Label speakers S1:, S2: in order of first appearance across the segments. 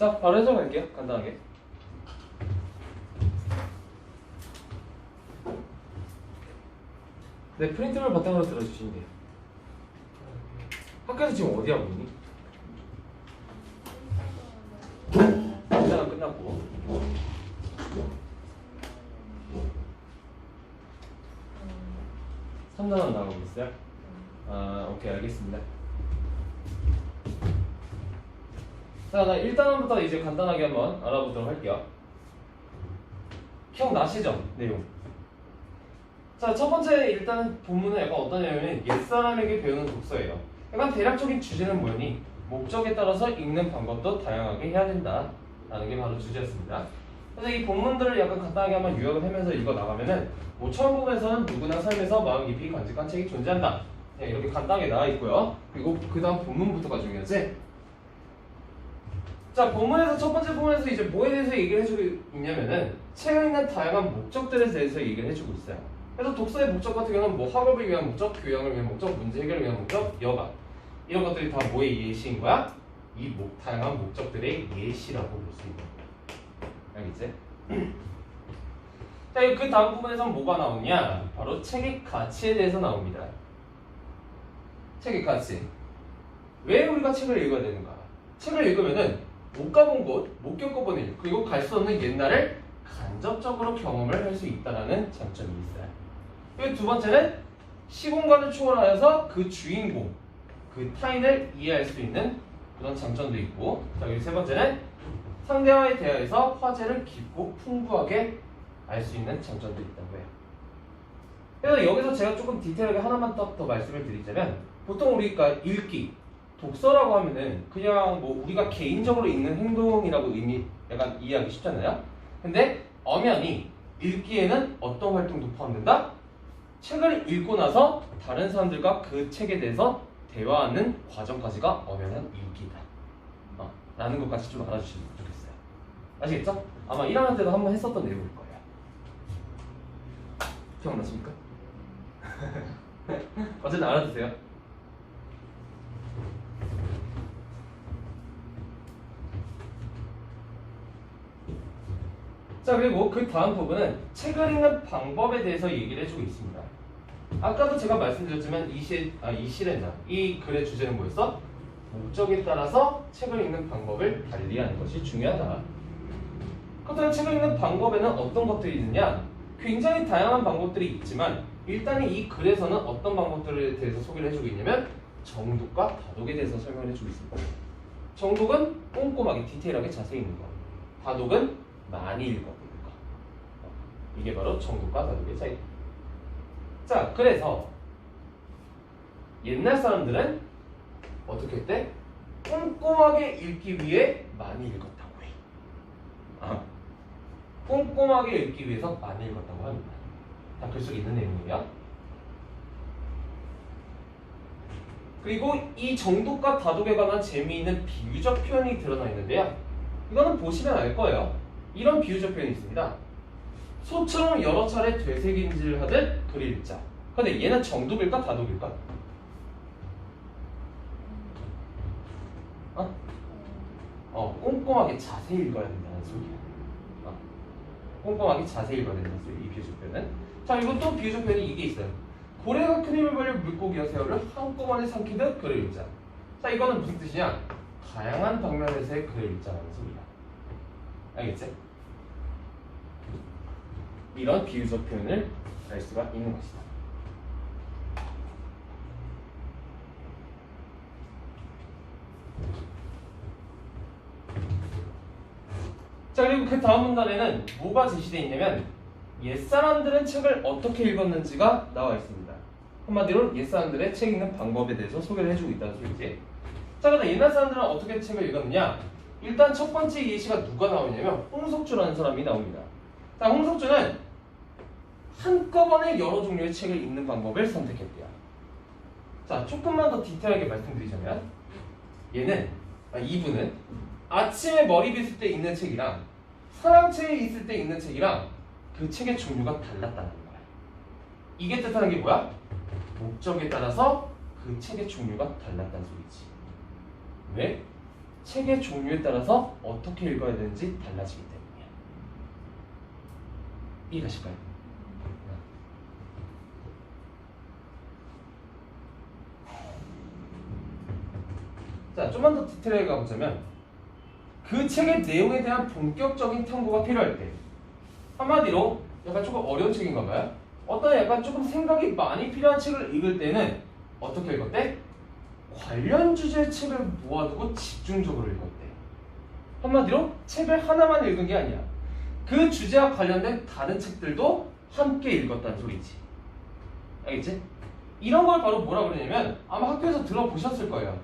S1: 자, 바로 해석할게요. 간단하게. 네, 프린트를 바탕으로 들어주시면 돼요. 학교에서 지금 어디 하고 있니? 일단은 끝났고. (3단원) 나가고 있어요? 아, 오케이, 알겠습니다. 자, 나 1단원부터 이제 간단하게 한번 알아보도록 할게요. 기억나시죠? 내용. 자, 첫 번째 일단 본문은 약간 어떤 내용이냐면 옛사람에게 배우는 독서예요. 약간 대략적인 주제는 뭐니? 목적에 따라서 읽는 방법도 다양하게 해야 된다 라는 게 바로 주제였습니다. 그래서 이 본문들을 약간 간단하게 한번 요약을 하면서 읽어 나가면은 뭐 처음 부분에서는 누구나 삶에서 마음 깊이 간직한 책이 존재한다, 그냥 이렇게 간단하게 나와 있고요. 그리고 그 다음 본문부터가 중요하지. 자, 본문에서 첫 번째 부분에서 이제 뭐에 대해서 얘기를 해주고 있냐면은 책을 읽는 다양한 목적들에 대해서 얘기를 해주고 있어요. 그래서 독서의 목적 같은 경우는 뭐 학업을 위한 목적, 교양을 위한 목적, 문제 해결을 위한 목적, 여가, 이런 것들이 다 뭐의 예시인 거야? 이 다양한 목적들의 예시라고 볼 수 있는 거야. 알겠지? 자, 그 다음 부분에서는 뭐가 나오냐? 바로 책의 가치에 대해서 나옵니다. 책의 가치. 왜 우리가 책을 읽어야 되는가? 책을 읽으면은 못 가본 곳, 못 겪어본 일, 그리고 갈 수 없는 옛날을 간접적으로 경험을 할 수 있다는 장점이 있어요. 그리고 두 번째는 시공간을 초월하여서 그 주인공, 그 타인을 이해할 수 있는 그런 장점도 있고, 자, 그리고 세 번째는 상대와의 대화에서 화제를 깊고 풍부하게 알 수 있는 장점도 있다고 해요. 그래서 여기서 제가 조금 디테일하게 하나만 더 말씀을 드리자면, 보통 우리가 읽기, 독서라고 하면은 그냥 뭐 우리가 개인적으로 읽는 행동이라고 약간 이해하기 쉽잖아요. 근데 엄연히 읽기에는 어떤 활동도 포함된다? 책을 읽고 나서 다른 사람들과 그 책에 대해서 대화하는 과정까지가 엄연한 읽기다 라는 것까지 좀 알아주시면 좋겠어요. 아시겠죠? 아마 1학년 때도 한번 했었던 내용일 거예요. 기억나십니까? 어쨌든 알아두세요. 자, 그리고 그 다음 부분은 책을 읽는 방법에 대해서 얘기를 해주고 있습니다. 아까도 제가 말씀드렸지만 이 글의 주제는 뭐였어? 목적에 따라서 책을 읽는 방법을 달리하는 것이 중요하다. 그렇다면 책을 읽는 방법에는 어떤 것들이 있느냐? 굉장히 다양한 방법들이 있지만 일단 이 글에서는 어떤 방법들에 대해서 소개를 해주고 있냐면 정독과 다독에 대해서 설명을 해주고 있습니다. 정독은 꼼꼼하게 디테일하게 자세히 읽는 거, 다독은 많이 읽어보는 거. 이게 바로 정독과 다독의 차이. 자, 그래서 옛날 사람들은 어떻게 했대? 꼼꼼하게 읽기 위해 많이 읽었다고 해. 꼼꼼하게 읽기 위해서 많이 읽었다고 합니다. 다 글 속에 있는 내용이에요. 그리고 이 정독과 다독에 관한 재미있는 비유적 표현이 드러나 있는데요. 이거는 보시면 알 거예요. 이런 비유적 표현이 있습니다. 소처럼 여러 차례 되새김질하듯 글을 읽자. 근데 얘는 정독일까 다독일까? 꼼꼼하게 자세히 읽어야 된다는 소리야. 꼼꼼하게 자세히 읽어야 된다는 소리, 이 비유적 표현은. 자, 그리고 또 비유적 표현이 이게 있어요. 고래가 큰 힘을 벌려 물고기와 새우를 한꺼번에 삼키듯 글을 읽자. 자, 이거는 무슨 뜻이냐? 다양한 방면에서의 글을 읽자라는 소리야. 알겠지? 이런 비유적 표현을 알 수가 있는 것이다. 자, 그리고 그 다음 문단에는 뭐가 제시되어 있냐면 옛사람들은 책을 어떻게 읽었는지가 나와 있습니다. 한마디로 옛사람들의 책 읽는 방법에 대해서 소개를 해주고 있다는 소리지. 자, 그런데 옛날 사람들은 어떻게 책을 읽었느냐? 일단 첫 번째 예시가 누가 나오냐면 홍석주라는 사람이 나옵니다. 자, 홍석주는 한꺼번에 여러 종류의 책을 읽는 방법을 선택했대요. 자, 조금만 더 디테일하게 말씀드리자면 이분은 아침에 머리 빗을 때 읽는 책이랑 사랑채에 있을 때 읽는 책이랑 그 책의 종류가 달랐다는 거야. 이게 뜻하는 게 뭐야? 목적에 따라서 그 책의 종류가 달랐다는 소리지. 왜? 책의 종류에 따라서 어떻게 읽어야 되는지 달라지기 때문이야. 이해가실까요? 자, 좀만 더 디테일하게 가보자면 그 책의 내용에 대한 본격적인 탐구가 필요할 때 한마디로 약간 조금 어려운 책인가 봐요. 어떤 약간 조금 생각이 많이 필요한 책을 읽을 때는 어떻게 읽었대? 관련 주제의 책을 모아두고 집중적으로 읽었대. 한마디로 책을 하나만 읽은 게 아니야. 그 주제와 관련된 다른 책들도 함께 읽었다는 소리지. 알겠지? 이런 걸 바로 뭐라 그러냐면 아마 학교에서 들어보셨을 거예요.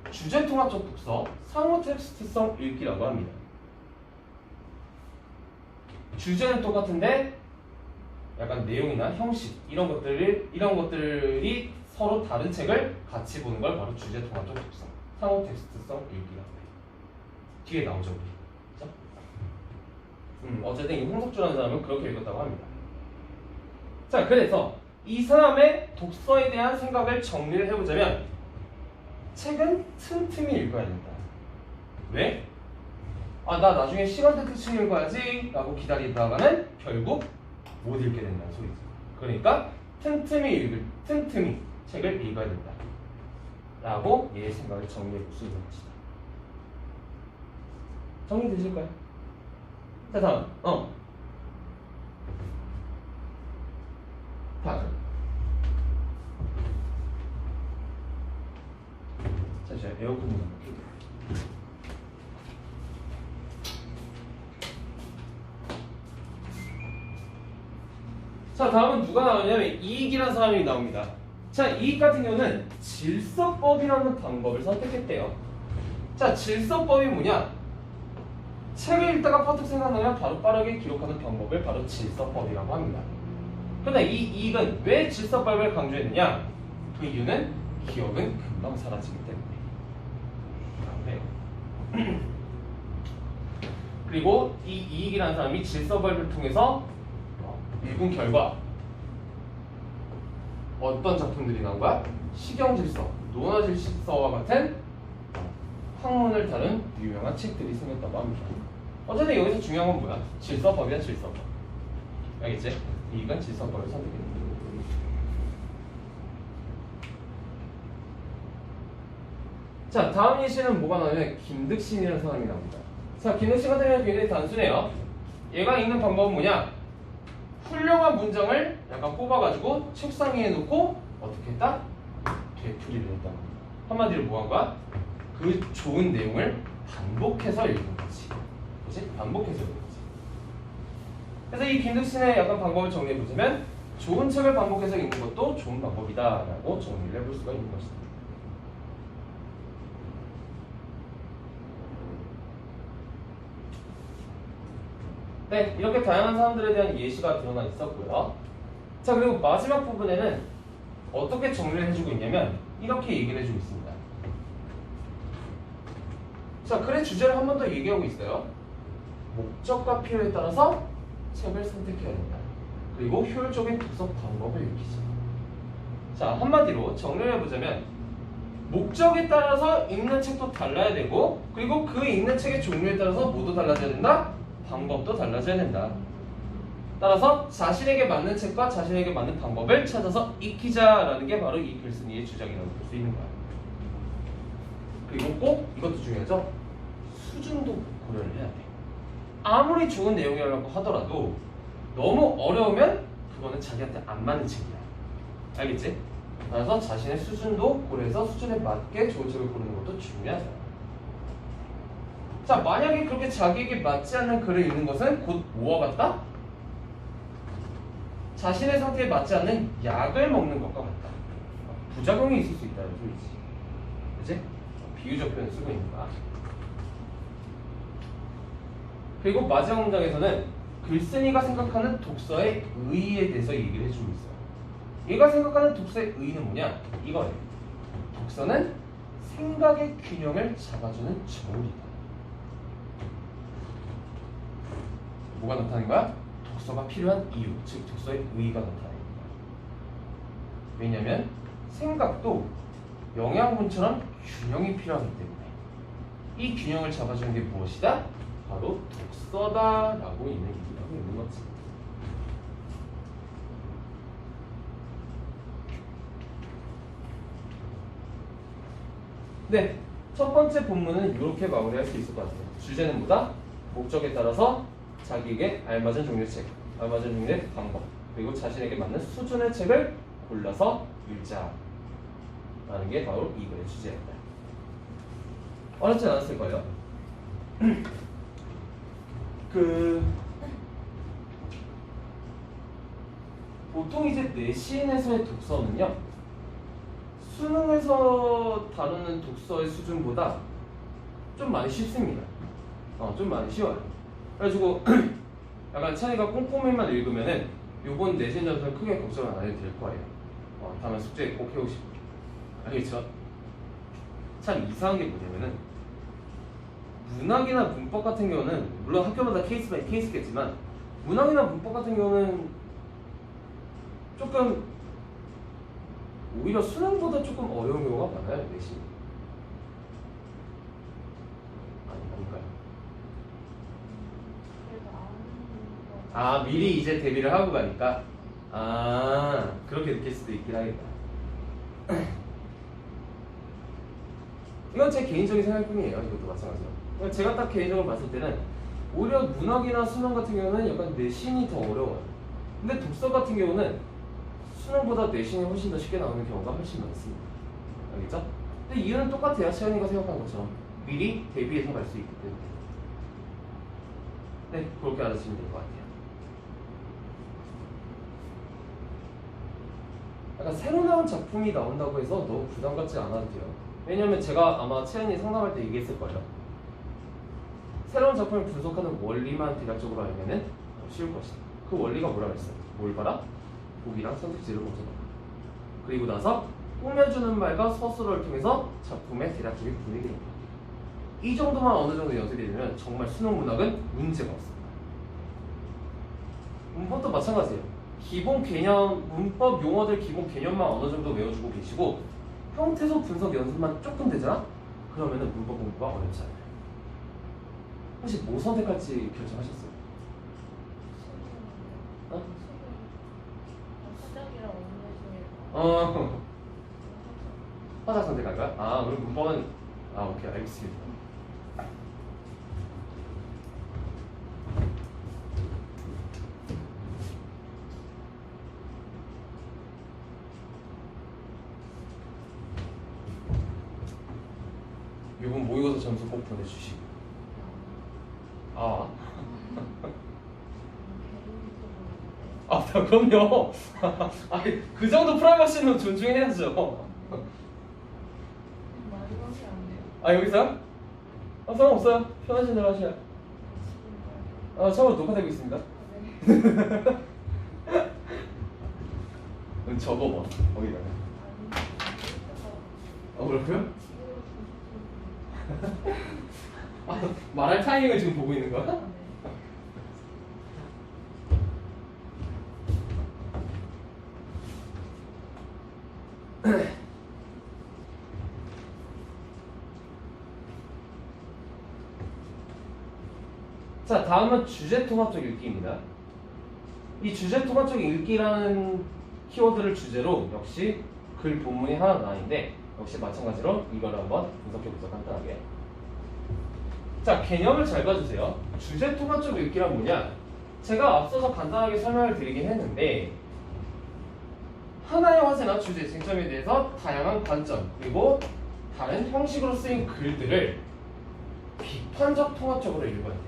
S1: 주제통합적 독서, 상호 텍스트성 읽기라고 합니다. 주제는 똑같은데 약간 내용이나 형식 이런 것들이 서로 다른 책을 같이 보는 걸 바로 주제통합적 독서, 상호 텍스트성 읽기라고 해요. 뒤에 나오죠, 우리. 그죠? 어쨌든 이 홍석주라는 사람은 그렇게 읽었다고 합니다. 자, 그래서 이 사람의 독서에 대한 생각을 정리를 해보자면 책은 틈틈이 읽어야 된다. 왜? 아, 나 나중에 시간 될 때쯤 읽어야지 라고 기다리다가는 결국 못 읽게 된다는 소리죠. 그러니까 틈틈이 책을 읽어야 된다 라고 얘의 생각을 정리해 볼 수 있는 것이다. 정리되실까요? 자, 다음 다음 자, 제가 에어컨 좀 켜볼게요. 자, 다음은 누가 나오냐면 이익이라는 사람이 나옵니다. 자, 이익 같은 경우는 질서법이라는 방법을 선택했대요. 자, 질서법이 뭐냐? 책을 읽다가 퍼뜩 생각나면 바로 빠르게 기록하는 방법을 바로 질서법이라고 합니다. 그런데 이 이익은 왜 질서법을 강조했느냐? 그 이유는 기억은 금방 사라지기 때문에. 그리고 이 이익이라는 사람이 질서법을 통해서 읽은 결과 어떤 작품들이 나온 거야? 시경질서, 논어질서와 같은 학문을 다룬 유명한 책들이 생겼다고 합니다. 어쨌든 여기서 중요한 건 뭐야? 질서법이야, 질서법. 알겠지? 이익은 질서법을 선택했다. 자, 다음 예시는 뭐가 나오냐면 김득신이라는 사람이 나옵니다. 자, 김득신 같은 경우는 굉장히 단순해요. 얘가 읽는 방법은 뭐냐? 훌륭한 문장을 약간 뽑아가지고 책상 위에 놓고 어떻게 했다? 되풀이를 했다. 한마디로 뭐 한 거야? 그 좋은 내용을 반복해서 읽은 거지. 그치? 반복해서 읽은 거지. 그래서 이 김득신의 약간 방법을 정리해보자면 좋은 책을 반복해서 읽는 것도 좋은 방법이다 라고 정리를 해볼 수가 있는 것이다. 네, 이렇게 다양한 사람들에 대한 예시가 드러나 있었고요. 자, 그리고 마지막 부분에는 어떻게 정리를 해주고 있냐면 이렇게 얘기를 해주고 있습니다. 자, 글의 주제를 한 번 더 얘기하고 있어요. 목적과 필요에 따라서 책을 선택해야 된다. 그리고 효율적인 독서 방법을 익히자. 자, 한마디로 정리를 해보자면 목적에 따라서 읽는 책도 달라야 되고 그리고 그 읽는 책의 종류에 따라서 뭐도 달라져야 된다? 방법도 달라져야 된다. 따라서 자신에게 맞는 책과 자신에게 맞는 방법을 찾아서 익히자라는 게 바로 이 글쓴이의 주장이라고 볼 수 있는 거야. 그리고 꼭 이것도 중요하죠. 수준도 고려를 해야 돼. 아무리 좋은 내용이라고 하더라도 너무 어려우면 그거는 자기한테 안 맞는 책이야. 알겠지? 따라서 자신의 수준도 고려해서 수준에 맞게 좋은 책을 고르는 것도 중요하다. 자, 만약에 그렇게 자기에게 맞지 않는 글을 읽는 것은 곧 뭐와 같다? 자신의 상태에 맞지 않는 약을 먹는 것과 같다. 부작용이 있을 수 있다는 소리지. 그치? 비유적 표현을 쓰고 있는 거야. 그리고 마지막 문장에서는 글쓴이가 생각하는 독서의 의의에 대해서 얘기를 해주고 있어요. 얘가 생각하는 독서의 의의는 뭐냐? 이거예요. 독서는 생각의 균형을 잡아주는 저울이다. 뭐가 나타나는 거야? 독서가 필요한 이유, 즉 독서의 의의가 나타나는 거야. 왜냐하면 생각도 영양분처럼 균형이 필요하기 때문에. 이 균형을 잡아주는 게 무엇이다? 바로 독서다라고 얘기하고 있는 거지. 네, 첫 번째 본문은 이렇게 마무리할 수 있을 것 같아요. 주제는 뭐다? 목적에 따라서 자기에게 알맞은 종류의 책, 알맞은 종류의 방법, 그리고 자신에게 맞는 수준의 책을 골라서 읽자라는 게 바로 이 글의 주제입니다. 어렵지 않았을 거예요. 보통 이제 내신에서의 독서는요, 수능에서 다루는 독서의 수준보다 좀 많이 쉽습니다. 좀 많이 쉬워요. 그래가지고 약간 찬이가 꼼꼼히만 읽으면은 요번 내신 점수는 크게 걱정 안 해도 될 거예요. 다만 숙제 꼭 해오시고. 알겠죠? 참 이상한 게 뭐냐면은 문학이나 문법 같은 경우는 물론 학교마다 케이스 바이 케이스겠지만 문학이나 문법 같은 경우는 조금 오히려 수능보다 조금 어려운 경우가 많아요. 내신. 아닌가요? 미리 이제 대비를 하고 가니까 그렇게 느낄 수도 있긴 하겠다. 이건 제 개인적인 생각뿐이에요. 이것도 마찬가지로. 제가 딱 개인적으로 봤을 때는 오히려 문학이나 수능 같은 경우는 약간 내신이 더 어려워요. 근데 독서 같은 경우는 수능보다 내신이 훨씬 더 쉽게 나오는 경우가 훨씬 많습니다. 알겠죠? 근데 이유는 똑같아요. 채연이가 생각한 것처럼 미리 대비해서 갈 수 있기 때문에. 네, 그렇게 알아주시면 될 것 같아요. 약간 새로 나온 작품이 나온다고 해서 너무 부담 갖지 않아도 돼요. 왜냐면 제가 아마 채연이 상담할 때 얘기했을 거예요. 새로운 작품을 분석하는 원리만 대략적으로 알면은 쉬울 것이다. 그 원리가 뭐라고 했어요? 뭘 봐라? 보기랑 선택지를 먼저 봐라. 그리고 나서 꾸며주는 말과 서술어를 통해서 작품의 대략적인 분위기를 봐라. 이 정도만 어느 정도 연습이 되면 정말 수능 문학은 문제가 없습니다. 문법도 마찬가지예요. 기본 개념, 문법 용어들 기본 개념만 어느 정도 외워주고 계시고 형태소 분석 연습만 조금 되잖아? 그러면은 문법 공부가 어렵지 않아요. 혹시 뭐 선택할지 결정하셨어요?
S2: 화작이랑 온열 중에
S1: 화작 선택할까요? 그럼 문법은 오케이, 알겠습니다. 이번 모의고사 점수 꼭 보내주시고. 그럼요. 그 정도 프라이버시는 존중해야죠.
S2: 마지막이 안 돼요.
S1: 여기서요? 상관없어요. 편하신 대로 하셔요. 참고로 녹화되고 있습니다. 적어봐. 거기다가. 그렇고요? 말할 타이밍을 지금 보고 있는 거야? 자, 다음은 주제 통합적 읽기입니다. 이 주제 통합적 읽기라는 키워드를 주제로 역시 글 본문이 하나 나와있는데 역시 마찬가지로 이걸 한번 분석해보자. 간단하게. 자, 개념을 잘 봐주세요. 주제 통합적 읽기란 뭐냐? 제가 앞서서 간단하게 설명을 드리긴 했는데 하나의 화제나 주제, 쟁점에 대해서 다양한 관점 그리고 다른 형식으로 쓰인 글들을 비판적 통합적으로 읽어야 돼.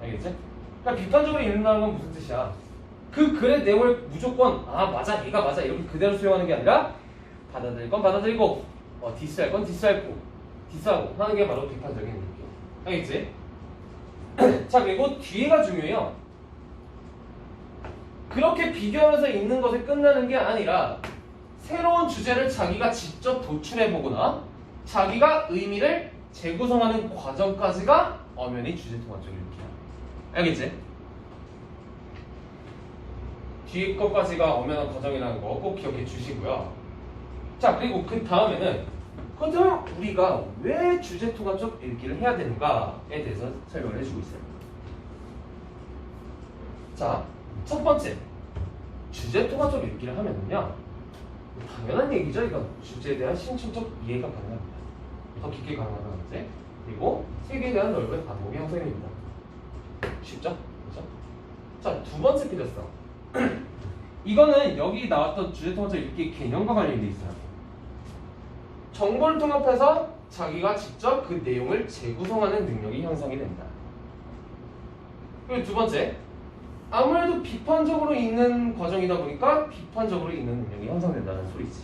S1: 알겠지? 그러니까 비판적으로 읽는다는 건 무슨 뜻이야? 그 글의 내용을 무조건 맞아, 얘가 맞아 이렇게 그대로 수용하는 게 아니라 받아들일 건 받아들이고 디스할 건 디스하고 하는 게 바로 비판적인 읽기. 알겠지? 자, 그리고 뒤에가 중요해요. 그렇게 비교하면서 읽는 것에 끝나는 게 아니라 새로운 주제를 자기가 직접 도출해보거나 자기가 의미를 재구성하는 과정까지가 엄연히 주제 통합적 읽기야. 알겠지? 뒤에 것까지가 엄연한 과정이라는 거 꼭 기억해 주시고요. 자, 그리고 그 다음에는 그렇다면 우리가 왜 주제통합적 읽기를 해야 되는가에 대해서 설명을 해주고 있어요. 자, 첫 번째 주제통합적 읽기를 하면은요 당연한 얘기죠. 이건 주제에 대한 심층적 이해가 가능합니다. 더 깊게 가능한 문제. 그리고 세계에 대한 넓은 반복의 형성이 됩니다. 쉽죠? 그렇죠? 자, 두 번째 필요성. 이거는 여기 나왔던 주제통합적 읽기 개념과 관련돼 있어요. 정보를 통합해서 자기가 직접 그 내용을 재구성하는 능력이 형성이 된다. 그리고 두 번째, 아무래도 비판적으로 읽는 과정이다 보니까 비판적으로 읽는 능력이 형성된다는 소리지.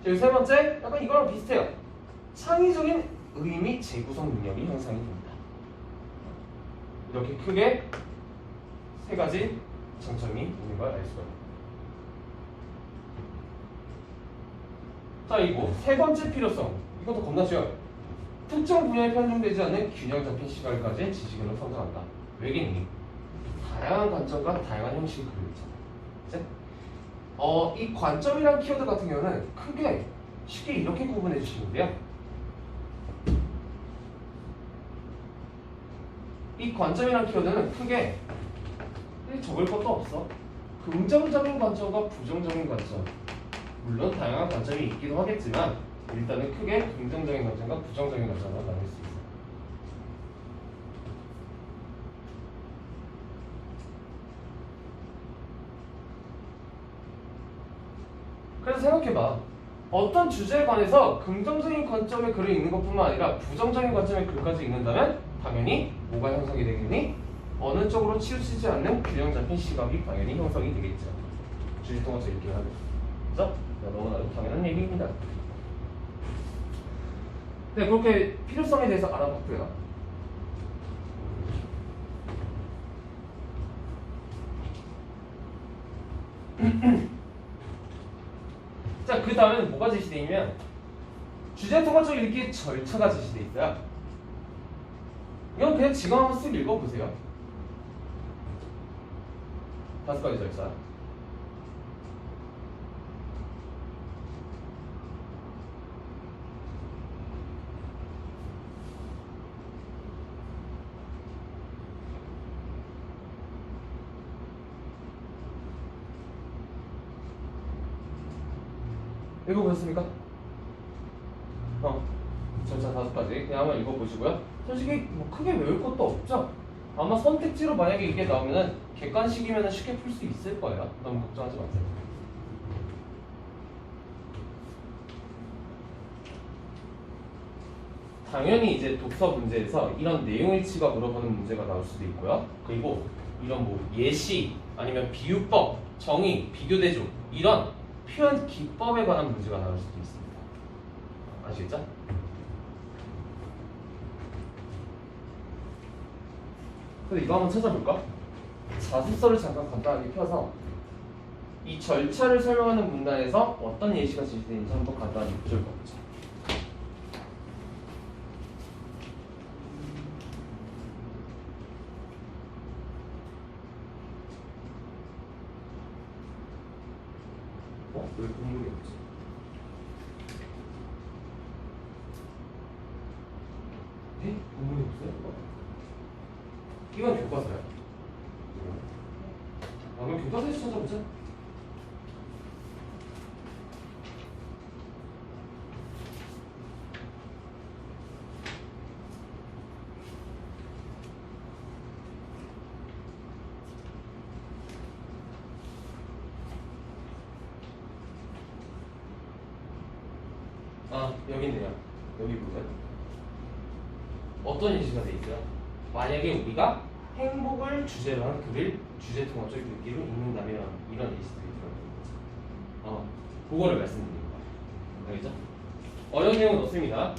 S1: 그리고 세 번째, 약간 이거랑 비슷해요. 창의적인 의미 재구성 능력이 형성이 됩니다. 이렇게 크게 세 가지 장점이 있는 걸 알 수가 있습니다. 자, 이거 세 번째 필요성. 이것도 겁나 쉬워요. 특정 분야에 편중되지 않는 균형 잡힌 시각을 가진 지식인으로 성장한다. 외계인이 다양한 관점과 다양한 형식을 그리고 있잖아요. 이 관점이란 키워드 같은 경우는 크게 쉽게 이렇게 구분해 주시는데요. 이 관점이란 키워드는 크게 적을 것도 없어. 긍정적인 관점과 부정적인 관점. 물론 다양한 관점이 있기도 하겠지만 일단은 크게 긍정적인 관점과 부정적인 관점으로 나눌 수 있어요. 그래서 생각해봐. 어떤 주제에 관해서 긍정적인 관점의 글을 읽는 것뿐만 아니라 부정적인 관점의 글까지 읽는다면 당연히 뭐가 형성이 되겠니? 어느 쪽으로 치우치지 않는 균형 잡힌 시각이 당연히 형성이 되겠죠. 주제통합적 읽기를 하면. 그죠? 너무나도 당연한 얘기입니다. 네, 그렇게 필요성에 대해서 알아봤고요. 자, 그 다음에는 뭐가 제시되어 있냐면 주제통합적 읽기의 절차가 제시되어 있어요. 이건 그냥 지금 한번 쓱 읽어보세요. 5가지 절차. 읽어보셨습니까? 절차 5가지 그냥 한번 읽어보시고요. 솔직히 뭐 크게 외울 것도 없죠? 아마 선택지로 만약에 이게 나오면은 객관식이면 쉽게 풀 수 있을 거예요. 너무 걱정하지 마세요. 당연히 이제 독서 문제에서 이런 내용일치가 물어보는 문제가 나올 수도 있고요. 그리고 이런 뭐 예시 아니면 비유법, 정의, 비교대조 이런 표현 기법에 관한 문제가 나올 수도 있습니다. 아시겠죠? 그래서 이거 한번 찾아볼까? 자습서를 잠깐 간단하게 펴서 이 절차를 설명하는 문단에서 어떤 예시가 제시되는지 한번 간단히 훑어보자. 왜 국물이 없지? 네? 국물이 없어요? 이건 교과서야. 그럼 교과서에서 찾아보자. 여기 있네요. 여기 부분. 어떤 예시가 돼 있어요? 만약에 우리가 행복을 주제로 한 글을 주제통합적 읽기로 읽는다면 이런 예시들이 들어있는 거죠. 그거를 말씀드리는 거예요. 알겠죠? 어려운 내용은 없습니다.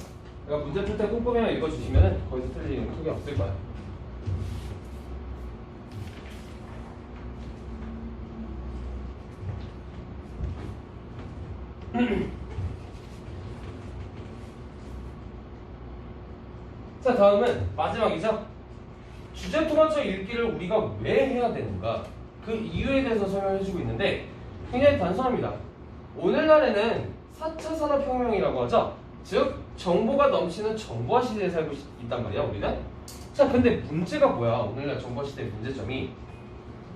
S1: 그러니까 문제 풀 때 꼼꼼히 읽어주시면 거기서 틀릴 일은 크게 없을 거예요. 자, 다음은 마지막이죠. 주제통합적 읽기를 우리가 왜 해야 되는가, 그 이유에 대해서 설명해주고 있는데 굉장히 단순합니다. 오늘날에는 4차 산업혁명이라고 하죠. 즉 정보가 넘치는 정보화 시대에 살고 있단 말이야 우리는. 자 근데 문제가 뭐야? 오늘날 정보화 시대의 문제점이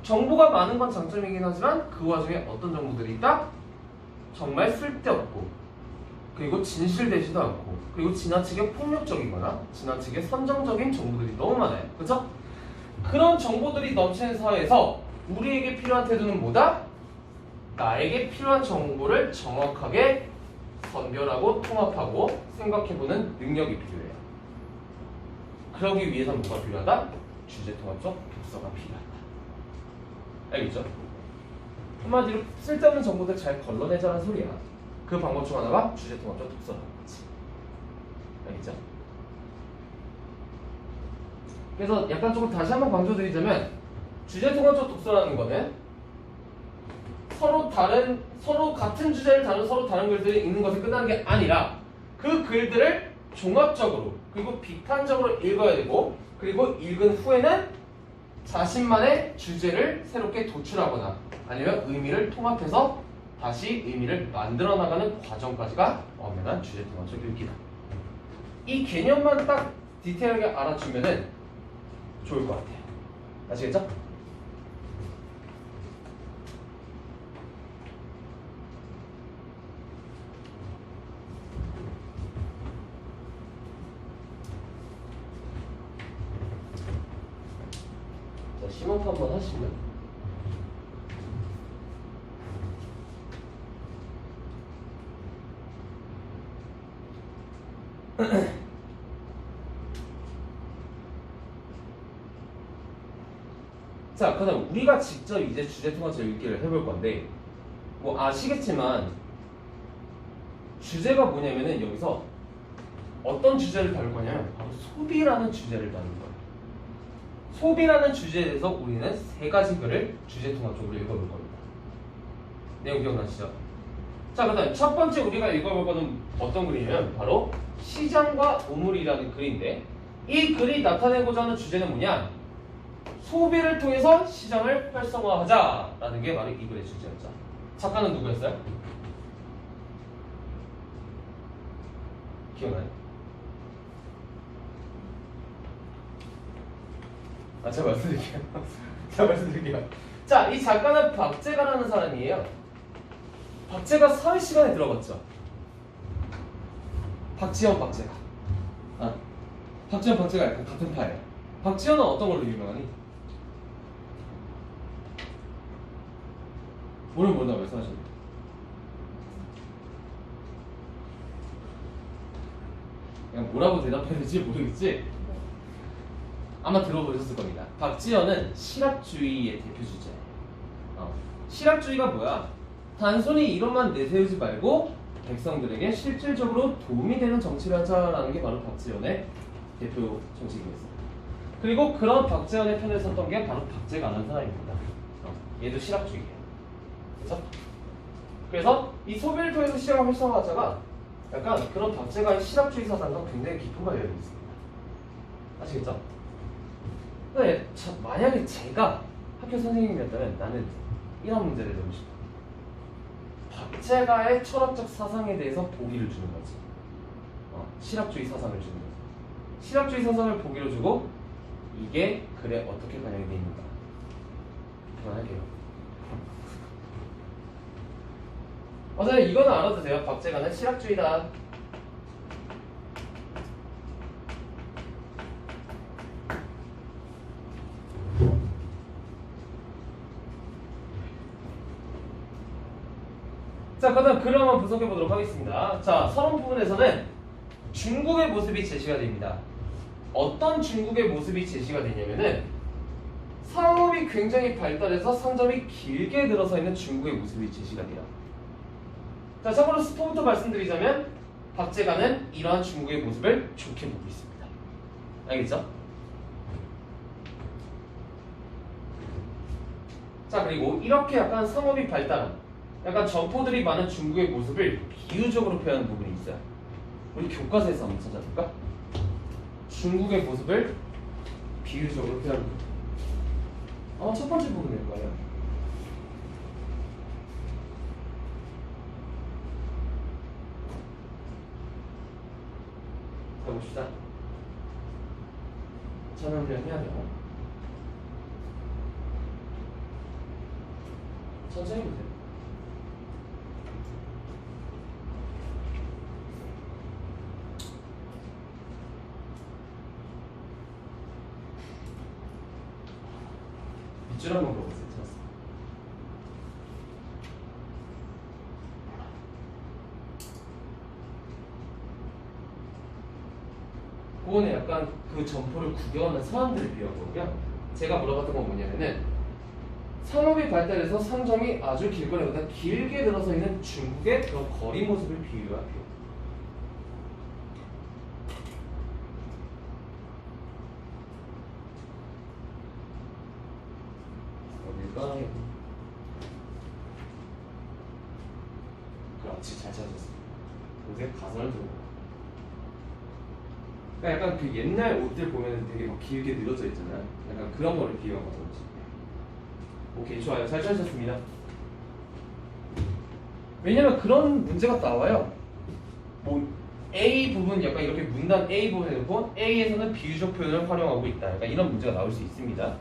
S1: 정보가 많은 건 장점이긴 하지만 그 와중에 어떤 정보들이 있다? 정말 쓸데없고 그리고 진실되지도 않고 그리고 지나치게 폭력적이거나 지나치게 선정적인 정보들이 너무 많아요. 그렇죠? 그런 정보들이 넘치는 사회에서 우리에게 필요한 태도는 뭐다? 나에게 필요한 정보를 정확하게 선별하고 통합하고 생각해보는 능력이 필요해요. 그러기 위해서는 뭐가 필요하다? 주제통합적 독서가 필요하다. 알겠죠? 한마디로 쓸데없는 정보들 잘 걸러내자는 소리야. 그 방법 중 하나가 주제통합적 독서라는 거지. 알겠죠? 그래서 약간 조금 다시 한번 강조드리자면 주제통합적 독서라는 거는 서로 같은 주제를 다룬 서로 다른 글들이 읽는 것에 끝나는 게 아니라 그 글들을 종합적으로 그리고 비판적으로 읽어야 되고 그리고 읽은 후에는 자신만의 주제를 새롭게 도출하거나 아니면 의미를 통합해서 다시 의미를 만들어 나가는 과정까지가 엄연한 주제통합적 읽기다. 이 개념만 딱 디테일하게 알아주면은 좋을 것 같아요. 아시겠죠? 자, 심호흡 한번 하시고요. 자, 그다음 우리가 직접 이제 주제통합적 읽기를 해볼 건데 뭐 아시겠지만 주제가 뭐냐면은 여기서 어떤 주제를 다룰 거냐면 바로 소비라는 주제를 다룰 거예요. 소비라는 주제에 대해서 우리는 세 가지 글을 주제통합적으로 읽어볼 겁니다. 내용 기억나시죠? 자, 그다음 첫 번째 우리가 읽어볼 거는 어떤 글이냐면 바로 시장과 우물이라는 글인데 이 글이 나타내고자 하는 주제는 뭐냐? 소비를 통해서 시장을 활성화하자라는 게 바로 이 글의 주제였죠. 작가는 누구였어요? 기억나요? 제가 말씀드릴게요. 자, 이 작가는 박재가라는 사람이에요. 박재가 사회 시간에 들어봤죠? 박지현, 박재가. 박지현, 박재가 약간 같은 파예요. 박지현은 어떤 걸로 유명하니? 모른다고 말씀하셨는데. 그냥 뭐라고 대답해야 될지 모르겠지? 아마 들어보셨을 겁니다. 박지현은 실학주의의 대표 주제예요. 실학주의가 뭐야? 단순히 이론만 내세우지 말고 백성들에게 실질적으로 도움이 되는 정치를 하자라는 게 바로 박지현의 대표 정치기였어요. 그리고 그런 박지현의 편에 섰던 게 바로 박재가라는 사람입니다. 얘도 실학주의예요. 그렇죠? 그래서 이 소비를 통해서 시장을 활성화하자가 약간 그런 박재가의 실학주의 사상과 굉장히 깊은 관련이 있습니다. 아시겠죠? 근데 만약에 제가 학교 선생님이었다면 나는 이런 문제를 내고 싶다. 박재가의 철학적 사상에 대해서 보기를 주는 거지. 실학주의 사상을 주는 거지. 실학주의 사상을 보기로 주고 이게 글에 어떻게 반영이 되어 있는가. 그만할게요. 어차피 이거는 알아도 돼요. 박재가는 실학주의다. 자, 그다음 글을 한번 분석해 보도록 하겠습니다. 자, 서론 부분에서는 중국의 모습이 제시가 됩니다. 어떤 중국의 모습이 제시가 되냐면은 상업이 굉장히 발달해서 상점이 길게 들어서 있는 중국의 모습이 제시가 돼요. 자, 참고로 스포부터 말씀드리자면 박재가는 이러한 중국의 모습을 좋게 보고 있습니다. 알겠죠? 자, 그리고 이렇게 약간 상업이 발달한 약간 점포들이 많은 중국의 모습을 비유적으로 표현하는 부분이 있어요. 우리 교과서에서 한번 찾아볼까? 중국의 모습을 비유적으로 표현하는 부분. 첫 번째 부분일 거예요. 찬원을 해야 돼요. 천천히 보세요. 밑줄 한번 그어보세요. 찾았어. 그거는 약간 그 점포를 구경하는 사람들을 비유한 거고요. 제가 물어봤던 건 뭐냐면은 상업이 발달해서 상점이 아주 길거리보다 길게 들어서 있는 중국의 그런 거리 모습을 비유할게요. 어딜까요? 그렇지, 잘 찾았습니다. 요새 가설을 들어봐. 그러니까 약간 그 옛날 옷들 보면 되게 막 길게 늘어져 있잖아요. 약간 그런 거를 비유한 거죠. 오케이, 좋아요. 잘 찾으셨습니다. 왜냐면 그런 문제가 나와요. 뭐 A 부분 약간 이렇게 문단 A 부분에 놓고 A에서는 비유적 표현을 활용하고 있다. 약간 이런 문제가 나올 수 있습니다.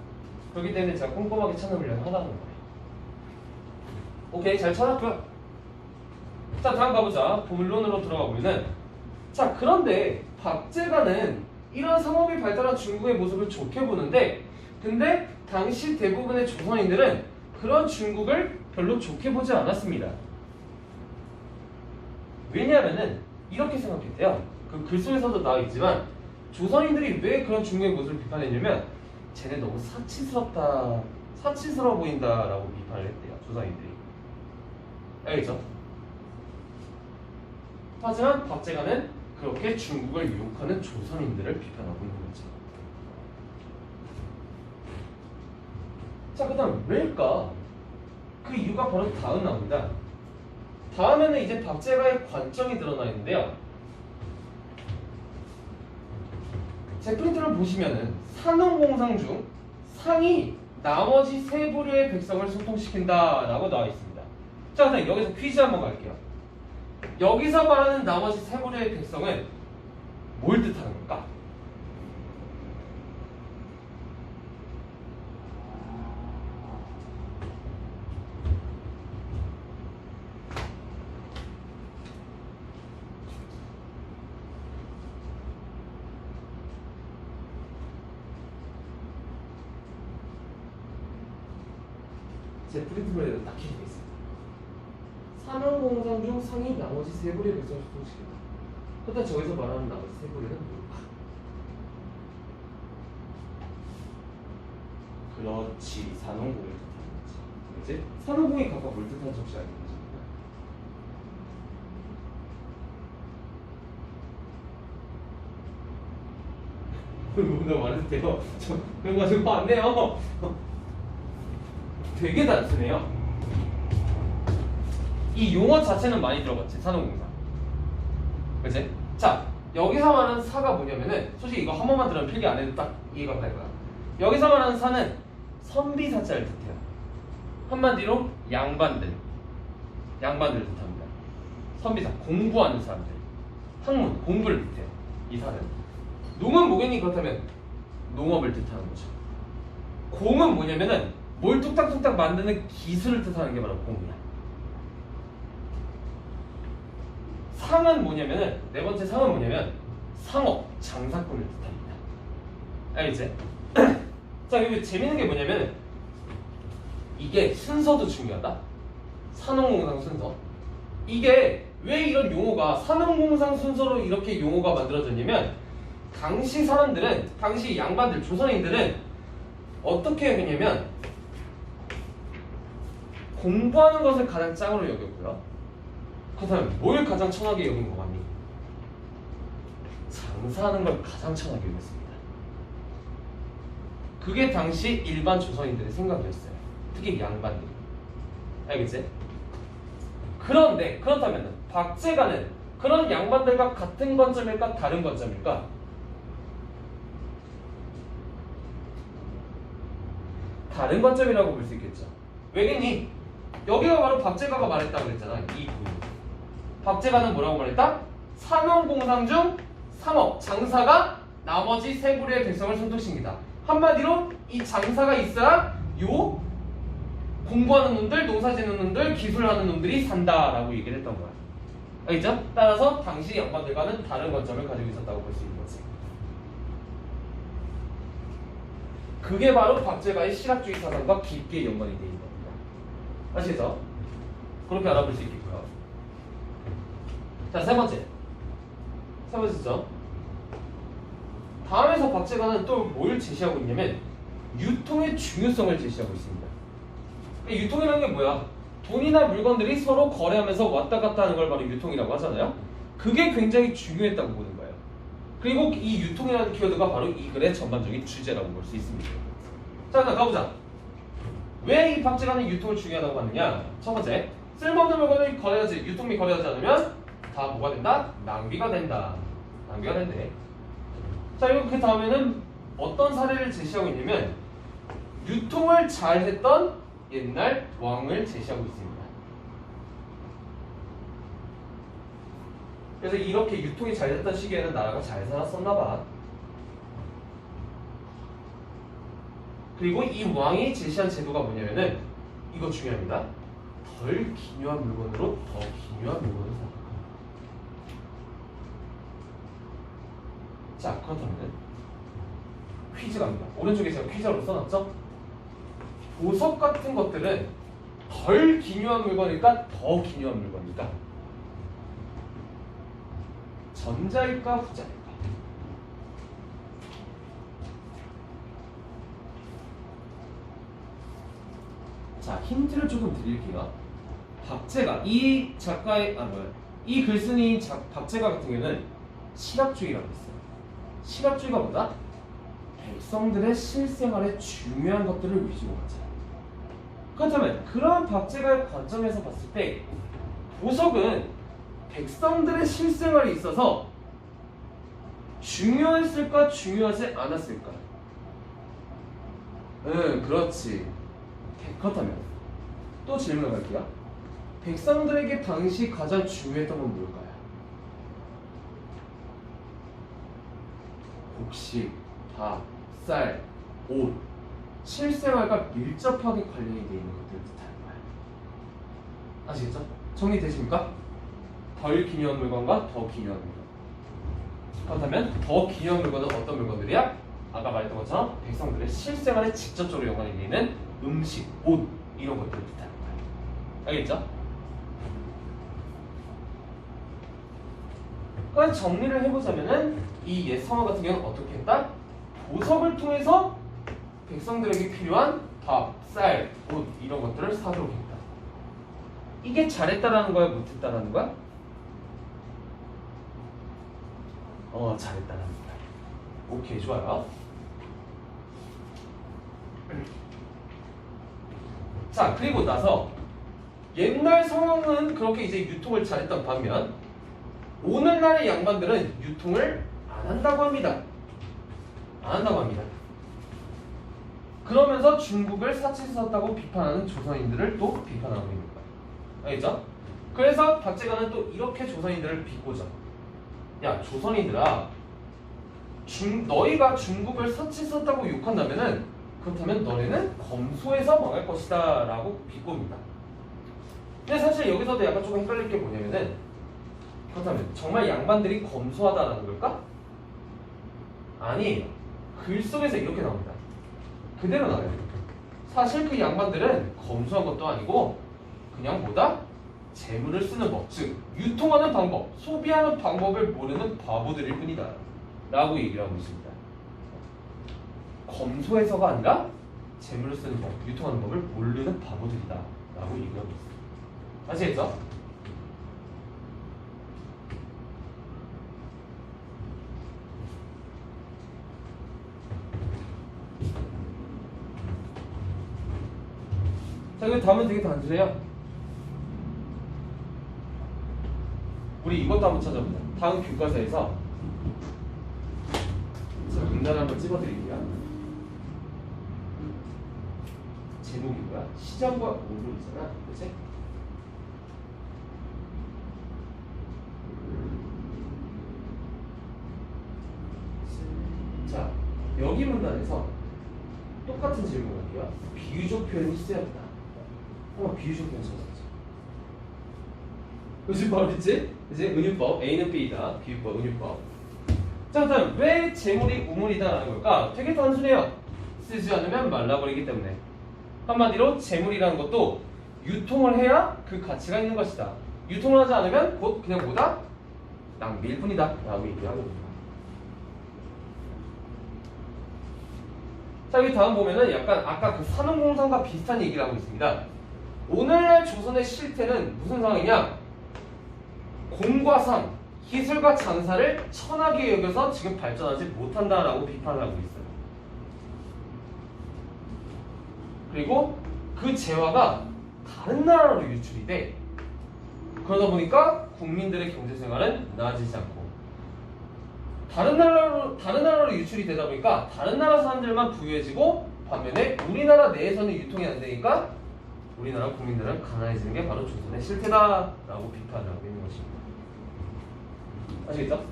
S1: 그렇기 때문에 제가 꼼꼼하게 찾아보려고 하다는 거예요. 오케이, 잘 찾았고요. 자, 다음 가보자. 본론으로 들어가 보면은 자, 그런데 박제가는 이런 상업이 발달한 중국의 모습을 좋게 보는데 근데 당시 대부분의 조선인들은 그런 중국을 별로 좋게 보지 않았습니다. 왜냐하면은 이렇게 생각했대요. 그 글 속에서도 나와 있지만 조선인들이 왜 그런 중국의 모습을 비판했냐면 쟤네 너무 사치스러워 보인다라고 비판을 했대요. 조선인들이. 알겠죠? 하지만 박제가는 그렇게 중국을 유혹하는 조선인들을 비판하고 있는 거죠. 자, 그 다음 왜일까? 그 이유가 바로 다음 나옵니다. 다음에는 이제 박제가의 관점이 드러나 있는데요. 제 프린트를 보시면은 산업공상 중 상이 나머지 세 부류의 백성을 소통시킨다 라고 나와 있습니다. 자, 그럼 여기서 퀴즈 한번 갈게요. 여기서 말하는 나머지 세 부류의 백성은 뭘 뜻하는 걸까? 제 프린트물에도 딱 기록돼 있습니다. 산업공상 중 상이 나머지 세 부류의 백성을 소통시킨다. 그렇다면 저기서 말하는 나머지 세 부류는 뭘까? 그렇지, 산업공을 뜻하는 거지. 그치? 산업공이 각각 뭘 뜻하는지 혹시 알고 계십니까? 뭔가 말해도 돼요? 저 그런 거 지금 안 돼요. 되게 단순해요. 이 용어 자체는 많이 들어봤지, 산업공사. 그치? 자, 여기서 말하는 사가 뭐냐면은 솔직히 이거 한 번만 들으면 필기 안 해도 딱 이해가 갈 거야. 여기서 말하는 사는 선비사자를 뜻해요. 한마디로 양반들을 뜻합니다. 선비사, 공부하는 사람들. 학문, 공부를 뜻해요. 이 사는. 농은 뭐겠니? 그렇다면 농업을 뜻하는 거죠. 공은 뭐냐면은 뭘 뚝딱뚝딱 만드는 기술을 뜻하는 게 바로 공이야. 상은 뭐냐면은 네 번째 상은 뭐냐면 상업, 장사꾼을 뜻합니다. 알겠지? 자, 여기 재밌는 게 뭐냐면 이게 순서도 중요하다. 산업공상 순서. 이게 왜 이런 용어가 산업공상 순서로 이렇게 용어가 만들어졌냐면 당시 사람들은, 당시 양반들, 조선인들은 어떻게 했냐면 공부하는 것을 가장 짱으로 여겼고요. 그렇다면 뭘 가장 천하게 여긴 것 같니? 장사하는 걸 가장 천하게 여겼습니다. 그게 당시 일반 조선인들의 생각이었어요. 특히 양반들이. 알겠지? 그런데 그렇다면 박제가는 그런 양반들과 같은 관점일까 다른 관점일까? 다른 관점이라고 볼 수 있겠죠. 왜겠니? 여기가 바로 박제가가 말했다고 그랬잖아. 이 부분. 박제가는 뭐라고 말했다? 산업공상 중 상업, 장사가 나머지 세 부류의 백성을 손톱시킵니다. 한마디로 이 장사가 있어야 요 공부하는 놈들, 농사 짓는 놈들, 기술하는 놈들이 산다라고 얘기를 했던 거야. 알겠죠? 따라서 당시 양반들과는 다른 관점을 가지고 있었다고 볼 수 있는 거지. 그게 바로 박제가의 실학주의 사상과 깊게 연관이 되어 있는 겁니다. 아시겠죠? 그렇게 알아볼 수 있겠고요. 자, 세 번째죠. 다음에서 박제가는 또 뭘 제시하고 있냐면 유통의 중요성을 제시하고 있습니다. 유통이라는 게 뭐야? 돈이나 물건들이 서로 거래하면서 왔다 갔다 하는 걸 바로 유통이라고 하잖아요. 그게 굉장히 중요했다고 보는 거예요. 그리고 이 유통이라는 키워드가 바로 이 글의 전반적인 주제라고 볼 수 있습니다. 자, 가보자. 왜 이 박제가는 유통을 중요하다고 봤느냐? 첫 번째, 쓸모없는 물건을 거래하지, 유통 및 거래하지 않으면 다 뭐가 된다? 낭비가 된다. 낭비가 된대. 자, 그리고 그 다음에는 어떤 사례를 제시하고 있냐면 유통을 잘했던 옛날 왕을 제시하고 있습니다. 그래서 이렇게 유통이 잘 됐던 시기에는 나라가 잘 살았었나 봐. 그리고 이 왕이 제시한 제도가 뭐냐면은 이거 중요합니다. 덜 기묘한 물건으로 더 기묘한 물건을 사. 자, 그렇다면 퀴즈 갑니다. 오른쪽에 제가 퀴즈로 써놨죠? 보석 같은 것들은 덜 기묘한 물건일까? 더 기묘한 물건일까? 전자일까? 후자일까? 자, 힌트를 조금 드릴게요. 박제가, 이 작가의, 이 글쓴이인 박제가 같은 경우는 실학주의라고 했어요. 실학주의가 뭐다? 백성들의 실생활에 중요한 것들을 위주로 하자. 그렇다면 그런 박제가의 관점에서 봤을 때 보석은 백성들의 실생활에 있어서 중요했을까? 중요하지 않았을까? 그렇지. 그렇다면 또 질문을 갈게요. 백성들에게 당시 가장 중요했던 건 뭘까요? 곡식, 밥, 쌀, 옷, 실생활과 밀접하게 관련이 되어 있는 것들을 뜻하는 거야. 아시겠죠? 정리되십니까? 덜 기묘한 물건과 더 기묘한 물건. 그렇다면 더 기묘한 물건은 어떤 물건들이야? 아까 말했던 것처럼 백성들의 실생활에 직접적으로 연관이 되어 있는 음식, 옷 이런 것들을 뜻하는 거야. 알겠죠? 그러니까 정리를 해보자면은 이 옛 성어 같은 경우는 어떻게 했다? 보석을 통해서 백성들에게 필요한 밥, 쌀, 옷 이런 것들을 사도록 했다. 이게 잘했다라는 거야, 못했다라는 거야? 잘했다라는 거야. 오케이, 좋아요. 자, 그리고 나서 옛날 성어는 그렇게 이제 유통을 잘했던 반면 오늘날의 양반들은 유통을 안 한다고 합니다. 안 한다고 합니다. 그러면서 중국을 사치했었다고 비판하는 조선인들을 또 비판하고 있는 거예요. 알겠죠? 그래서 박제가는 또 이렇게 조선인들을 비꼬죠. 야, 조선인들아, 너희가 중국을 사치했었다고 욕한다면은 그렇다면 너네는 검소해서 망할 것이다 라고 비꼽니다. 근데 사실 여기서도 약간 조금 헷갈릴 게 뭐냐면은 그렇다면 정말 양반들이 검소하다라는 걸까? 아니에요. 글 속에서 이렇게 나옵니다. 그대로 나와요. 사실 그 양반들은 검소한 것도 아니고 그냥 뭐다? 재물을 쓰는 법, 즉 유통하는 방법, 소비하는 방법을 모르는 바보들일 뿐이다 라고 얘기를 하고 있습니다. 검소해서가 아니라 재물을 쓰는 법, 유통하는 법을 모르는 바보들이다 라고 얘기를 하고 있습니다. 아시겠죠? 자, 그리고 다음은 되게 단순해요. 우리 이것도 한번 찾아보자. 다음 교과서에서 제가 문단을 한번 찍어드릴게요. 제목이 뭐야? 시장과 공론이잖아, 그치? 똑같은 질문 할게요. 비유적 표현이 있어야겠다. 비유적 표현 찾았지. 은유법 있지? 이제 은유법 A는 B다. 비유법 은유법. 자, 그다음 왜 재물이 우물이다라는 걸까? 되게 단순해요. 쓰지 않으면 말라버리기 때문에. 한마디로 재물이라는 것도 유통을 해야 그 가치가 있는 것이다. 유통을 하지 않으면 곧 그냥 뭐다? 낭비일 뿐이다 라고 얘기하거든요. 자, 여기 다음 보면은 약간 아까 그 산업공상과 비슷한 얘기를 하고 있습니다. 오늘날 조선의 실태는 무슨 상황이냐? 공과 상, 기술과 장사를 천하게 여겨서 지금 발전하지 못한다라고 비판을 하고 있어요. 그리고 그 재화가 다른 나라로 유출이 돼. 그러다 보니까 국민들의 경제 생활은 나아지지 않고 다른 나라로 유출이 되다 보니까 다른 나라 사람들만 부유해지고 반면에 우리나라 내에서는 유통이 안 되니까 우리나라 국민들은 가난해지는 게 바로 조선의 실태다라고 비판을 하고 있는 것입니다. 아시겠죠?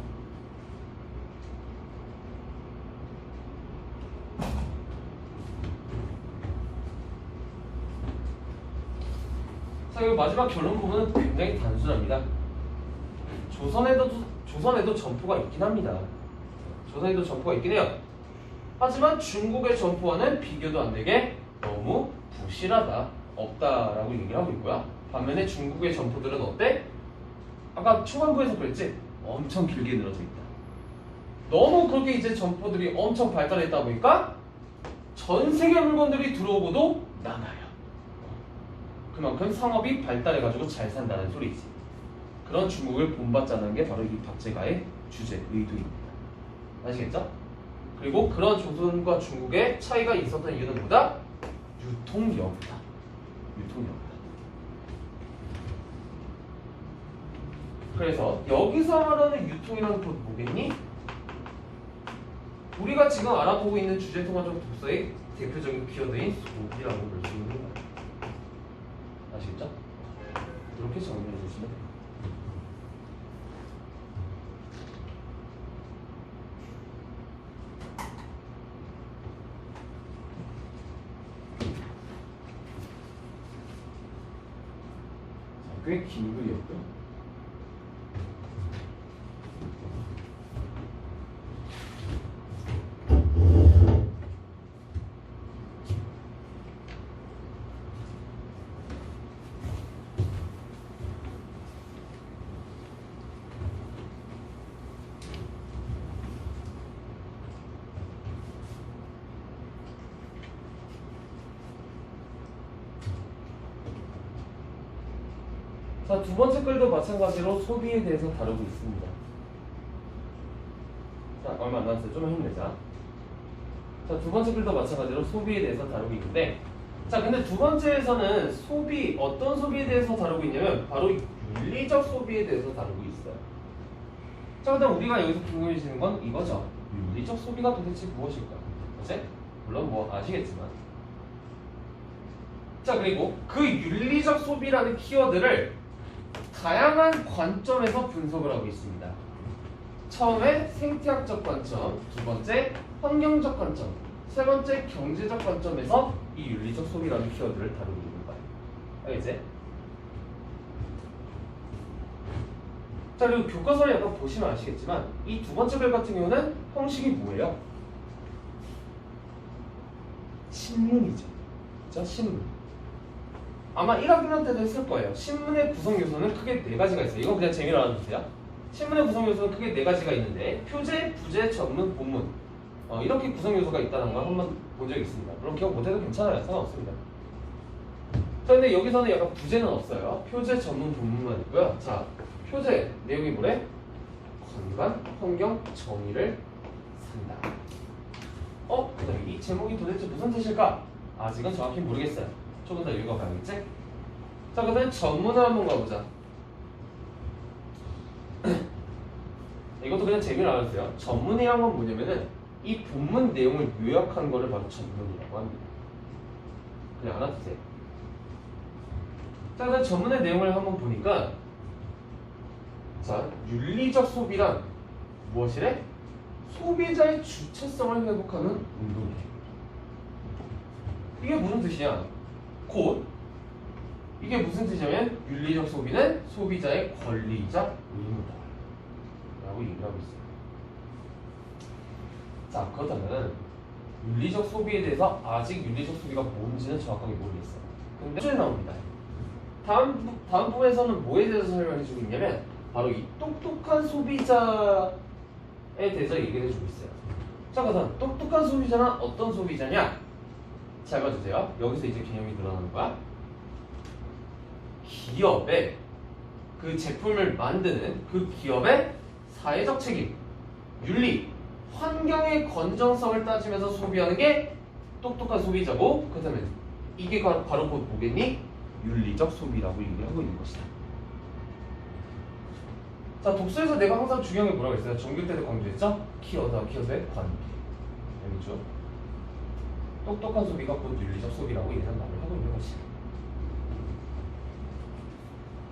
S1: 자, 그리고 마지막 결론 부분은 굉장히 단순합니다. 조선에도 점포가 있긴 합니다. 조선에도 점포가 있긴 해요. 하지만 중국의 점포와는 비교도 안 되게 너무 부실하다, 없다라고 얘기를 하고 있고요. 반면에 중국의 점포들은 어때? 아까 초반부에서 그랬지? 엄청 길게 늘어져 있다. 너무 그렇게 이제 점포들이 엄청 발달했다 보니까 전 세계 물건들이 들어오고도 남아요. 그만큼 상업이 발달해가지고 잘 산다는 소리지. 그런 중국을 본받자는 게 바로 이 박제가의 주제, 의도입니다. 아시겠죠? 그리고 그런 조선과 중국의 차이가 있었던 이유는 뭐다? 유통력이다. 유통력이다. 그래서 여기서 말하는 유통이라는 건 뭐겠니? 우리가 지금 알아보고 있는 주제통화적 독서의 대표적인 키워드인 소비라고 볼 수 있는 거예요. 아시겠죠? 이렇게 정리해 주시면 돼요. 꽤 긴 글이었고요. 자, 두 번째 글도 마찬가지로 소비에 대해서 다루고 있습니다. 자, 얼마 안 남았어요. 좀만 힘내자. 자, 두 번째 글도 마찬가지로 소비에 대해서 다루고 있는데, 자, 근데 두 번째에서는 어떤 소비에 대해서 다루고 있냐면 바로 윤리적 소비에 대해서 다루고 있어요. 자, 그다음 우리가 여기서 궁금해지는 건 이거죠. 윤리적 소비가 도대체 무엇일까? 그치? 물론 뭐 아시겠지만. 자, 그리고 그 윤리적 소비라는 키워드를 다양한 관점에서 분석을 하고 있습니다. 처음에 생태학적 관점, 두 번째 환경적 관점, 세 번째 경제적 관점에서 이 윤리적 소비라는 키워드를 다루고 있는 거예요. 알겠지? 자, 그리고 교과서를 약간 보시면 아시겠지만 이 두 번째 글 같은 경우는 형식이 뭐예요? 신문이죠. 그렇죠? 신문. 아마 1학년 때도 했을 거예요. 신문의 구성 요소는 크게 네 가지가 있어요. 이건 그냥 재미로 알아두세요. 신문의 구성 요소는 크게 네 가지가 있는데 표제, 부제, 전문, 본문 이렇게 구성 요소가 있다는 걸 한번 본 적이 있습니다. 물론 기억 못해도 괜찮아요. 상관없습니다. 자, 근데 여기서는 약간 부제는 없어요. 표제, 전문, 본문만 있고요. 자, 표제 내용이 뭐래? 건강, 환경, 정의를 산다. 이 제목이 도대체 무슨 뜻일까? 아직은 정확히 모르겠어요. 조금 더 읽어봐야겠지? 자, 그다음 전문을 한번 가보자. 이것도 그냥 재미로 알아주세요. 전문이란 건 뭐냐면은 이 본문 내용을 요약한 거를 바로 전문이라고 합니다. 그냥 알아두세요. 자, 그다음 전문의 내용을 한번 보니까 자, 윤리적 소비란 무엇이래? 소비자의 주체성을 회복하는 운동이에요. 이게 무슨 뜻이냐? 곧 이게 무슨 뜻이냐면 윤리적 소비는 소비자의 권리이자 의무다 라고 얘기를 하고 있어요. 자, 그렇다면 윤리적 소비에 대해서 아직 윤리적 소비가 뭔지는 정확하게 모르겠어요. 근데 문제 나옵니다. 다음 부분에서는 뭐에 대해서 설명해 주고 있냐면 바로 이 똑똑한 소비자에 대해서 얘기를 해주고 있어요. 자, 그래서 똑똑한 소비자는 어떤 소비자냐? 잘 봐주세요. 여기서 이제 개념이 늘어나는 거야. 기업의 그 제품을 만드는 그 기업의 사회적 책임, 윤리, 환경의 건전성을 따지면서 소비하는 게 똑똑한 소비자고, 그렇다면 이게 바로 곧 뭐겠니? 윤리적 소비라고 얘기를 하고 있는 것이다. 자, 독서에서 내가 항상 중요한 게 뭐라고 했어요? 전교 때도 강조했죠? 키워드와 키워드의 관계. 알겠죠? 똑똑한 소비가 곧 윤리적 소비라고 이런 말을 하고 있는 것이다.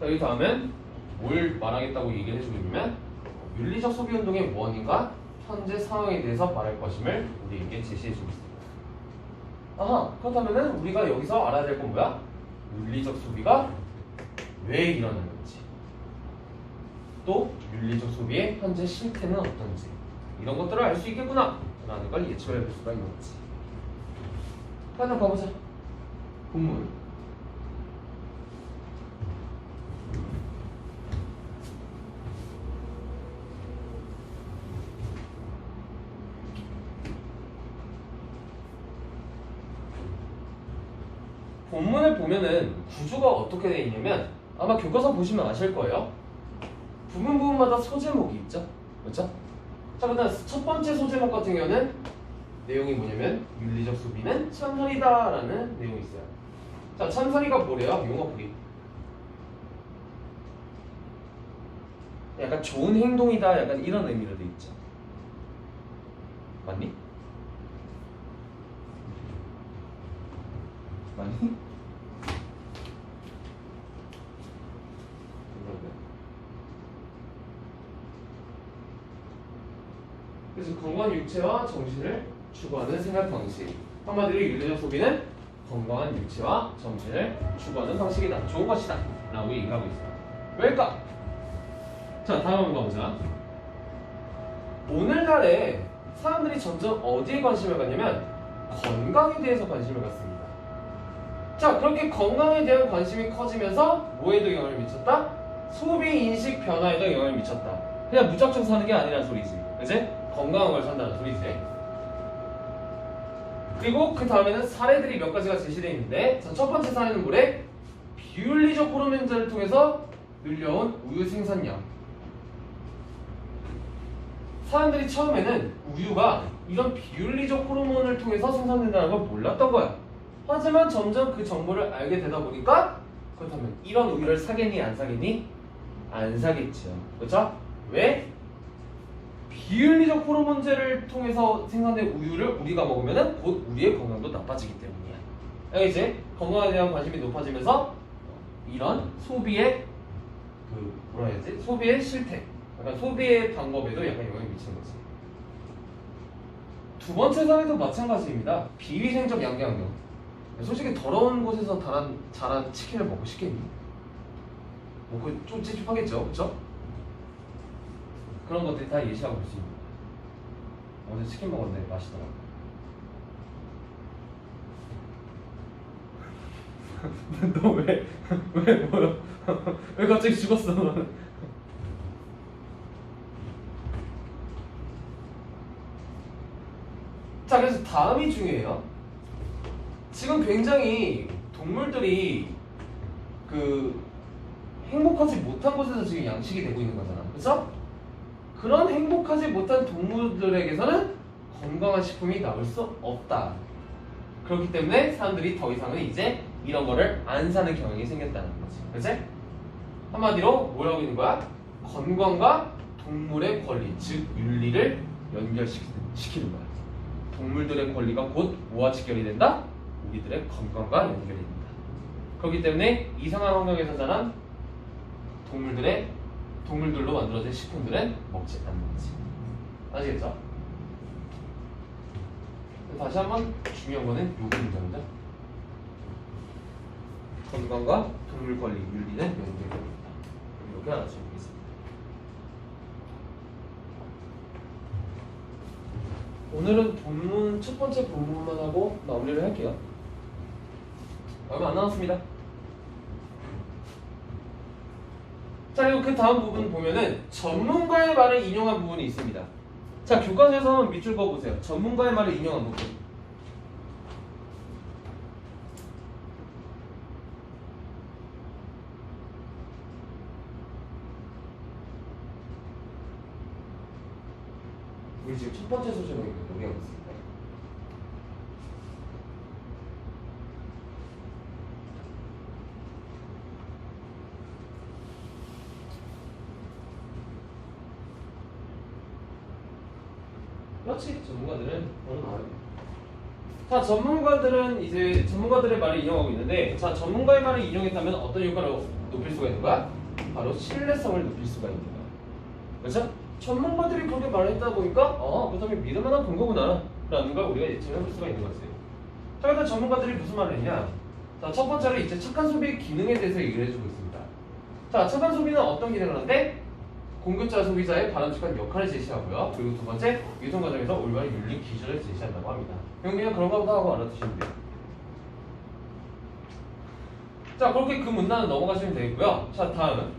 S1: 자, 여기 다음엔 뭘 말하겠다고 얘기를 해주고 있냐면 윤리적 소비 운동의 원인과 현재 상황에 대해서 말할 것임을 우리에게 제시해주고 있습니다. 아하, 그렇다면은 우리가 여기서 알아야 될 건 뭐야? 윤리적 소비가 왜 일어나는 건지, 또 윤리적 소비의 현재 실태는 어떤지, 이런 것들을 알 수 있겠구나 라는 걸 예측해 볼 수가 있는 거지. 하나 봐보자. 본문. 본문을 보면은 구조가 어떻게 되어 있냐면 아마 교과서 보시면 아실 거예요. 부분마다 소제목이 있죠. 그렇죠? 자, 그다음 첫 번째 소제목 같은 경우는 내용이 뭐냐면 윤리적 소비는 참선이다라는 내용이 있어요. 자, 참선이가 뭐래요? 용어 풀이. 약간 좋은 행동이다, 약간 이런 의미로 돼 있죠. 맞니? 맞니? 그래서 건강한 육체와 정신을 추구하는 생활 방식. 한마디로 윤리적 소비는 건강한 육체와 정신을 추구하는 방식이다. 좋은 것이다. 라고 얘기를 하고 있어요. 왜일까? 자, 다음 한번 가보자. 오늘날에 사람들이 점점 어디에 관심을 갖냐면 건강에 대해서 관심을 갖습니다. 자, 그렇게 건강에 대한 관심이 커지면서 뭐에도 영향을 미쳤다? 소비 인식 변화에도 영향을 미쳤다. 그냥 무작정 사는 게 아니라는 소리지. 그치? 건강한 걸 산다는 소리지. 그리고 그 다음에는 사례들이 몇 가지가 제시되어 있는데, 자, 첫 번째 사례는 뭐래? 비윤리적 호르몬제를 통해서 늘려온 우유 생산량. 사람들이 처음에는 우유가 이런 비윤리적 호르몬을 통해서 생산된다는 걸 몰랐던 거야. 하지만 점점 그 정보를 알게 되다 보니까, 그렇다면 이런 우유를 사겠니 안 사겠니? 안 사겠죠. 그렇죠? 왜? 비윤리적 호르몬제를 통해서 생산된 우유를 우리가 먹으면 곧 우리의 건강도 나빠지기 때문이야. 알겠지? 건강에 대한 관심이 높아지면서 이런 소비의 뭐라 해야지? 소비의 실태, 약간 소비의 방법에도 약간 영향을 미치는 거지. 두 번째 사례도 마찬가지입니다. 비위생적 양계환경. 솔직히 더러운 곳에서 자란 치킨을 먹고 싶겠니? 뭐 그 좀 찝찝하겠죠, 그렇죠? 그런 것들이 다 예시라고 볼 수 있는 거야. 어제 치킨 먹었는데 맛있더라고. 너 왜 뭐야? 왜 갑자기 죽었어 너는? 자, 그래서 다음이 중요해요. 지금 굉장히 동물들이 행복하지 못한 곳에서 지금 양식이 되고 있는 거잖아, 그렇죠? 그런 행복하지 못한 동물들에게서는 건강한 식품이 나올 수 없다. 그렇기 때문에 사람들이 더 이상은 이제 이런 거를 안 사는 경향이 생겼다는 거지. 그치? 한마디로 뭐라고 있는 거야? 건강과 동물의 권리, 즉 윤리를 연결시키는 거야. 동물들의 권리가 곧 뭐와 직결이 된다? 우리들의 건강과 연결이 된다. 그렇기 때문에 이상한 환경에서 자란 동물들로 만들어진 식품들은 먹지 않는 거지. 아시겠죠? 다시 한번 중요한 거는 요 문장이죠. 건강과 동물 권리 윤리는 연결됩니다. 이렇게 알아주시면 되겠습니다. 오늘은 본문 첫 번째 본문만 하고 마무리를 할게요. 얼마 안 남았습니다. 자, 그리고 그 다음 부분 보면은 전문가의 말을 인용한 부분이 있습니다. 자, 교과서에서 한번 밑줄 그어보세요. 전문가의 말을 인용한 부분. 우리 지금 첫 번째 소식은 여기 하고 있습니다. 그렇지, 전문가들은 오늘 나와요. 자, 전문가들은 이제 전문가들의 말을 인용하고 있는데, 자, 전문가의 말을 인용했다면 어떤 효과를 높일 수가 있는 거야? 바로 신뢰성을 높일 수가 있는 거야. 그렇죠? 전문가들이 그렇게 말을 했다 보니까 그다음에 믿을 만한 근거구나 라는 걸 우리가 예측해볼 수가 있는 거지. 자, 일단 전문가들이 무슨 말을 했냐? 자, 첫 번째로 이제 착한 소비의 기능에 대해서 얘기를 해주고 있습니다. 자, 착한 소비는 어떤 기능을 하는데? 공급자 소비자의 바람직한 역할을 제시하고요. 그리고 두 번째, 유통 과정에서 올바른 윤리 기준을 제시한다고 합니다. 그냥 그런가 보다 하고 알아두시면 돼요. 자, 그렇게 그 문단은 넘어가시면 되겠고요. 자, 다음은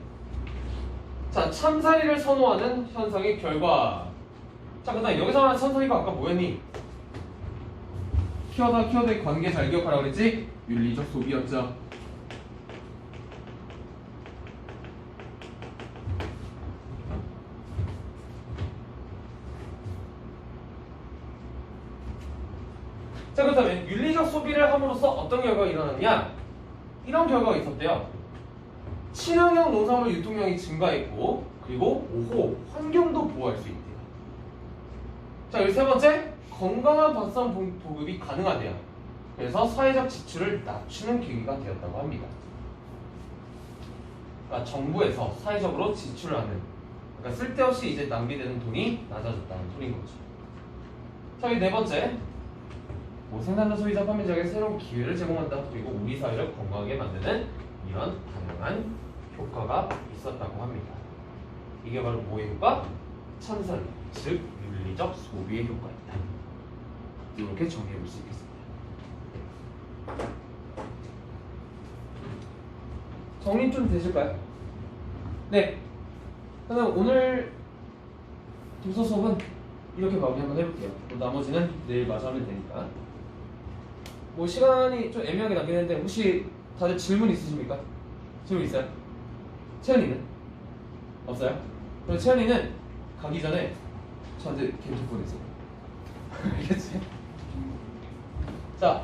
S1: 자, 참사리를 선호하는 현상의 결과. 자, 그 다음 여기서 말하는 참사리가 아까 뭐였니? 키워드의 관계 잘 기억하라고 그랬지? 윤리적 소비였죠. 자, 그렇다면 윤리적 소비를 함으로써 어떤 결과가 일어났냐? 이런 결과가 있었대요. 친환경 농산물 유통량이 증가했고, 그리고 5호 환경도 보호할 수 있대요. 자, 그리고 세 번째, 건강한 밥상 보급이 가능하대요. 그래서 사회적 지출을 낮추는 계기가 되었다고 합니다. 그러니까 정부에서 사회적으로 지출을 하는, 그러니까 쓸데없이 이제 낭비되는 돈이 낮아졌다는 소리인 거죠. 자, 그리고 네 번째, 생산자, 소비자, 판매자에게 새로운 기회를 제공한다. 그리고 우리 사회를 건강하게 만드는 이런 다양한 효과가 있었다고 합니다. 이게 바로 뭐의 효과? 참선, 즉 윤리적 소비의 효과입니다. 이렇게 정리해 볼 수 있겠습니다. 정리 좀 되실까요? 네. 그럼 오늘 도서 수업은 이렇게 마무리 한번 해볼게요. 나머지는 내일 마저 하면 되니까. 뭐 시간이 좀 애매하게 남긴 했는데 혹시 다들 질문 있으십니까? 질문 있어요? 채연이는? 없어요? 그럼 채연이는 가기 전에 저한테 개인톡 보내세요. 알겠지? 자,